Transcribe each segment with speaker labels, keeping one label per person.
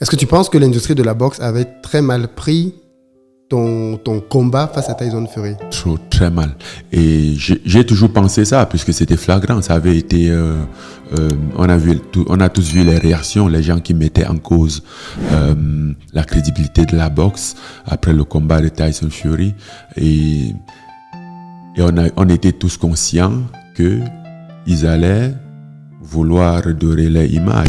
Speaker 1: Est-ce que tu penses que l'industrie de la boxe avait très mal pris ton combat face à Tyson Fury?
Speaker 2: Très mal. Et j'ai toujours pensé ça, puisque c'était flagrant. Ça avait été... on a tous vu les réactions, les gens qui mettaient en cause la crédibilité de la boxe après le combat de Tyson Fury. Et on était tous conscients qu'ils allaient vouloir redorer leur image.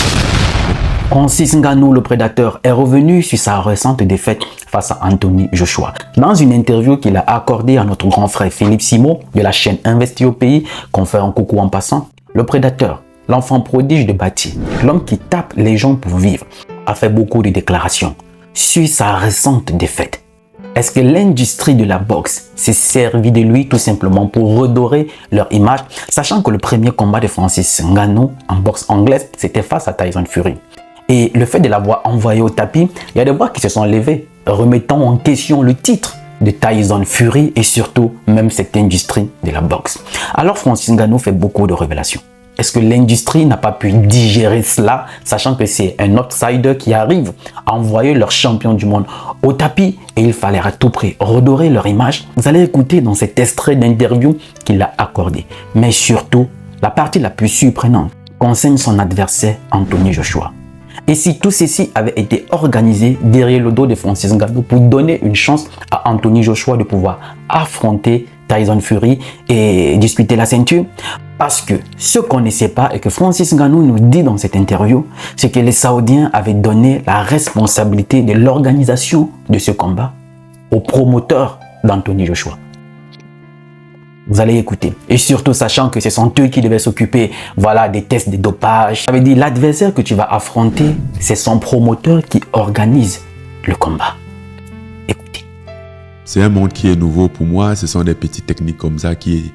Speaker 3: Francis Ngannou, le prédateur, est revenu sur sa récente défaite face à Anthony Joshua. Dans une interview qu'il a accordée à notre grand frère Philippe Simon de la chaîne Investi au pays, qu'on fait un coucou en passant, le prédateur, l'enfant prodige de Bati, l'homme qui tape les gens pour vivre, a fait beaucoup de déclarations sur sa récente défaite. Est-ce que l'industrie de la boxe s'est servie de lui tout simplement pour redorer leur image, sachant que le premier combat de Francis Ngannou en boxe anglaise, c'était face à Tyson Fury? Et le fait de l'avoir envoyé au tapis, il y a des voix qui se sont levées, remettant en question le titre de Tyson Fury et surtout même cette industrie de la boxe. Alors Francis Ngannou fait beaucoup de révélations. Est-ce que l'industrie n'a pas pu digérer cela, sachant que c'est un outsider qui arrive à envoyer leur champion du monde au tapis et il fallait à tout prix redorer leur image? Vous allez écouter dans cet extrait d'interview qu'il a accordé. Mais surtout, la partie la plus surprenante concerne son adversaire Anthony Joshua. Et si tout ceci avait été organisé derrière le dos de Francis Ngannou pour donner une chance à Anthony Joshua de pouvoir affronter Tyson Fury et disputer la ceinture? Parce que ce qu'on ne sait pas et que Francis Ngannou nous dit dans cette interview, c'est que les Saoudiens avaient donné la responsabilité de l'organisation de ce combat au promoteur d'Anthony Joshua. Vous allez écouter. Et surtout, sachant que ce sont eux qui devaient s'occuper, des tests de dopage. Ça veut dire l'adversaire que tu vas affronter, c'est son promoteur qui organise le combat. Écoutez.
Speaker 2: C'est un monde qui est nouveau pour moi. Ce sont des petites techniques comme ça qui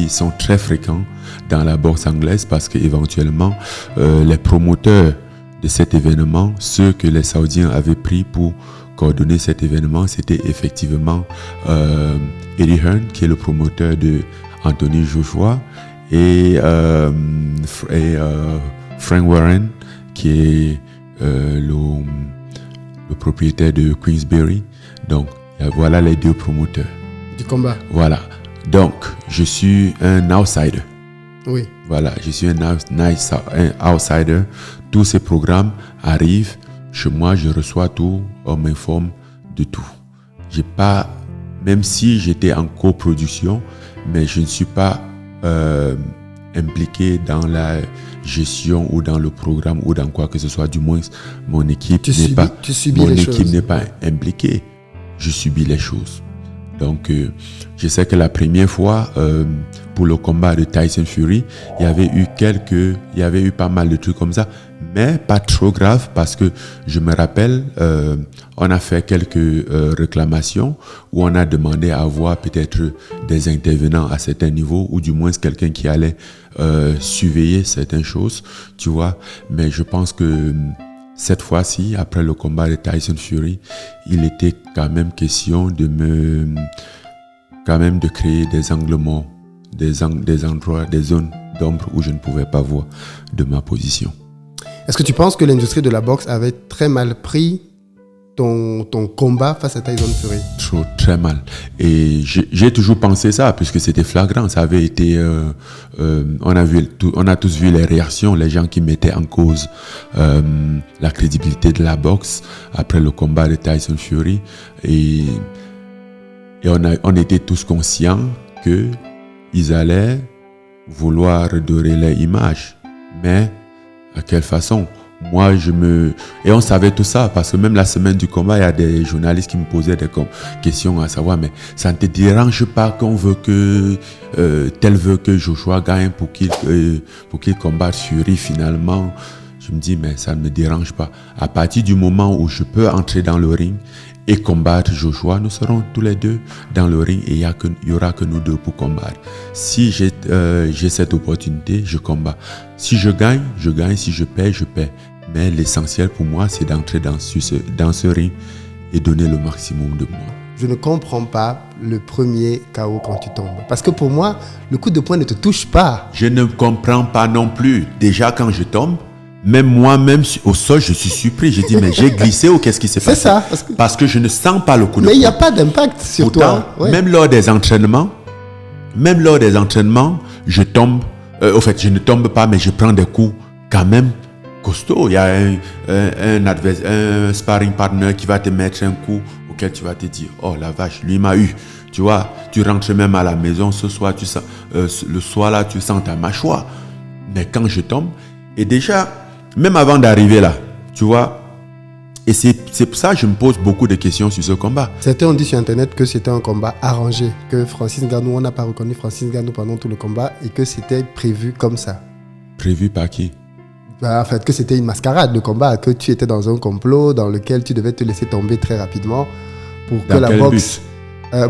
Speaker 2: sont très fréquentes dans la boxe anglaise parce qu'éventuellement, les promoteurs de cet événement, ceux que les Saoudiens avaient pris pour coordonner cet événement, c'était effectivement Eddie Hearn, qui est le promoteur de Anthony Joshua, et Frank Warren, qui est le propriétaire de Queensberry. Donc, voilà les deux promoteurs.
Speaker 1: Du combat.
Speaker 2: Voilà. Donc, je suis un outsider.
Speaker 1: Oui. Voilà,
Speaker 2: je suis un outsider. Tous ces programmes arrivent. Chez moi, je reçois tout, on m'informe de tout. J'ai pas, même si j'étais en coproduction, mais je ne suis pas impliqué dans la gestion ou dans le programme ou dans quoi que ce soit. Du moins, mon équipe n'est pas impliquée. Je subis les choses. Donc, je sais que la première fois, pour le combat de Tyson Fury, il y avait eu pas mal de trucs comme ça, mais pas trop grave parce que je me rappelle, on a fait quelques réclamations où on a demandé à avoir peut-être des intervenants à certains niveaux ou du moins quelqu'un qui allait surveiller certaines choses, tu vois. Mais je pense que cette fois-ci, après le combat de Tyson Fury, il était quand même question de créer des angles morts, des endroits, des zones d'ombre où je ne pouvais pas voir de ma position.
Speaker 1: Est-ce que tu penses que l'industrie de la boxe avait très mal pris ton combat face à Tyson Fury?
Speaker 2: Très mal. Et j'ai toujours pensé ça, puisque c'était flagrant. Ça avait été... on a tous vu les réactions, les gens qui mettaient en cause la crédibilité de la boxe après le combat de Tyson Fury. Et on était tous conscients qu'ils allaient vouloir redorer leur image. Mais à quelle façon? Et on savait tout ça, parce que même la semaine du combat, il y a des journalistes qui me posaient des questions à savoir, mais ça ne te dérange pas qu'on veut tel veut que Joshua gagne pour qu'il combatte Fury finalement? Je me dis, mais ça ne me dérange pas. À partir du moment où je peux entrer dans le ring et combattre Joshua, nous serons tous les deux dans le ring et il n'y aura que nous deux pour combattre. Si j'ai cette opportunité, je combats. Si je gagne, je gagne. Si je perds, je perds. Mais l'essentiel pour moi, c'est d'entrer dans ce ring et donner le maximum de moi.
Speaker 1: Je ne comprends pas le premier KO quand tu tombes. Parce que pour moi, le coup de poing ne te touche pas.
Speaker 2: Je ne comprends pas non plus. Déjà, quand je tombe, même moi-même, au sol, je suis surpris. J'ai dit, mais j'ai glissé ou qu'est-ce qui s'est passé?
Speaker 1: C'est ça.
Speaker 2: Parce que je ne sens pas le coup de
Speaker 1: Mais il n'y a
Speaker 2: poing.
Speaker 1: pas d'impact sur
Speaker 2: Pourtant,
Speaker 1: toi. Ouais.
Speaker 2: même lors des entraînements, je tombe. Au fait, je ne tombe pas, mais je prends des coups quand même costauds. Il y a un sparring partner qui va te mettre un coup auquel tu vas te dire, oh la vache, lui m'a eu. Tu vois, tu rentres même à la maison ce soir, tu sens, le soir là, tu sens ta mâchoire. Mais quand je tombe, et déjà, même avant d'arriver là, tu vois, et c'est pour ça que je me pose beaucoup de questions sur ce combat.
Speaker 1: Certains ont dit sur Internet que c'était un combat arrangé, que Francis Ngannou, on n'a pas reconnu Francis Ngannou pendant tout le combat et que c'était prévu comme ça.
Speaker 2: Prévu par qui?
Speaker 1: En fait, que c'était une mascarade de combat, que tu étais dans un complot dans lequel tu devais te laisser tomber très rapidement pour que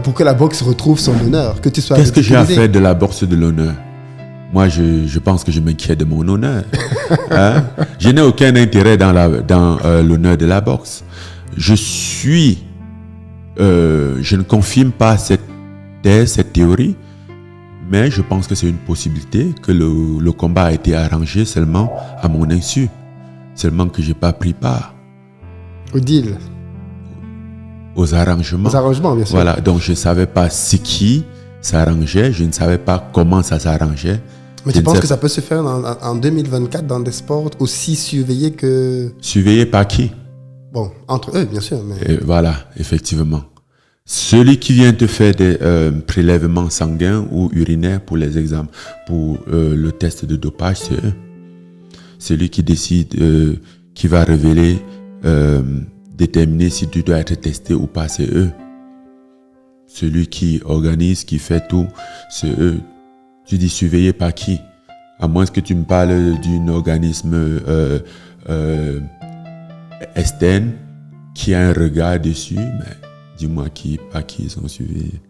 Speaker 1: pour que la boxe retrouve son honneur, que tu sois
Speaker 2: Qu'est-ce que j'ai à
Speaker 1: ridiculisé.
Speaker 2: faire de la boxe de l'honneur? Moi, je pense que je m'inquiète de mon honneur. Hein? Je n'ai aucun intérêt dans l'honneur de la boxe. Je ne confirme pas cette thèse, cette théorie, mais je pense que c'est une possibilité que le combat a été arrangé seulement à mon insu. Seulement que je n'ai pas pris part
Speaker 1: Au deal,
Speaker 2: aux arrangements.
Speaker 1: aux arrangements, bien sûr.
Speaker 2: Voilà, donc je ne savais pas ce qui s'arrangeait, je ne savais pas comment ça s'arrangeait.
Speaker 1: Mais
Speaker 2: Je
Speaker 1: tu
Speaker 2: ne
Speaker 1: penses
Speaker 2: sais-
Speaker 1: que ça peut se faire en 2024 dans des sports aussi surveillés que...
Speaker 2: Surveillé par qui?
Speaker 1: Bon, entre eux, bien sûr, mais...
Speaker 2: Et voilà, effectivement. Celui qui vient te faire des prélèvements sanguins ou urinaires pour les examens, pour le test de dopage, c'est eux. Celui qui décide, qui va révéler, déterminer si tu dois être testé ou pas, c'est eux. Celui qui organise, qui fait tout, c'est eux. Tu dis surveillé par qui? À moins que tu me parles d'un organisme externe qui a un regard dessus, mais dis-moi par qui ils sont surveillés.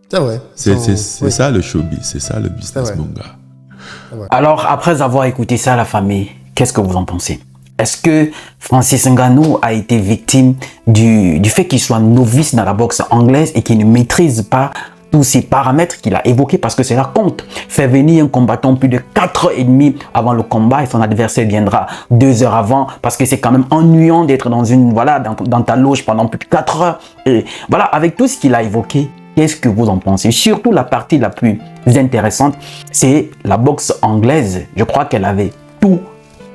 Speaker 1: C'est vrai.
Speaker 2: C'est
Speaker 1: Oui.
Speaker 2: ça le showbiz, c'est ça le business,
Speaker 1: C'est vrai.
Speaker 2: mon gars.
Speaker 3: Alors, après avoir écouté ça, la famille, qu'est-ce que vous en pensez? Est-ce que Francis Ngannou a été victime du fait qu'il soit novice dans la boxe anglaise et qu'il ne maîtrise pas tous ces paramètres qu'il a évoqués, parce que cela compte. Faire venir un combattant plus de 4h30 avant le combat et son adversaire viendra 2 heures avant, parce que c'est quand même ennuyant d'être dans ta loge pendant plus de 4 heures. Et voilà, avec tout ce qu'il a évoqué, qu'est-ce que vous en pensez? Surtout la partie la plus intéressante, c'est la boxe anglaise. Je crois qu'elle avait tout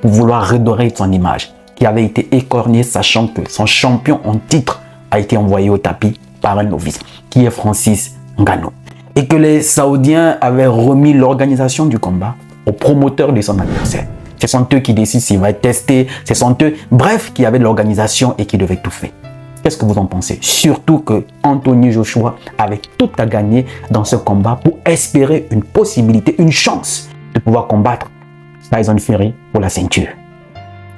Speaker 3: pour vouloir redorer son image, qui avait été écornée, sachant que son champion en titre a été envoyé au tapis par un novice, qui est Francis Ngannou. Et que les Saoudiens avaient remis l'organisation du combat aux promoteurs de son adversaire. Ce sont eux qui décident s'il va être testé, ce sont eux, bref, qui avaient l'organisation et qui devaient tout faire. Qu'est-ce que vous en pensez? Surtout que Anthony Joshua avait tout à gagner dans ce combat pour espérer une possibilité, une chance de pouvoir combattre Tyson Fury pour la ceinture.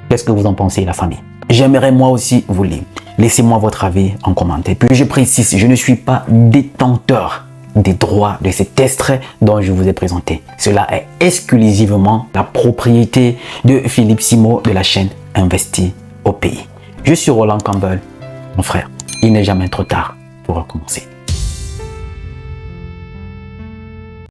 Speaker 3: Qu'est-ce que vous en pensez, la famille? J'aimerais moi aussi vous lire. Laissez-moi votre avis en commentaire. Puis je précise, je ne suis pas détenteur des droits de cet extrait dont je vous ai présenté. Cela est exclusivement la propriété de Philippe Simo de la chaîne Investi au pays. Je suis Roland Campbell, mon frère. Il n'est jamais trop tard pour recommencer.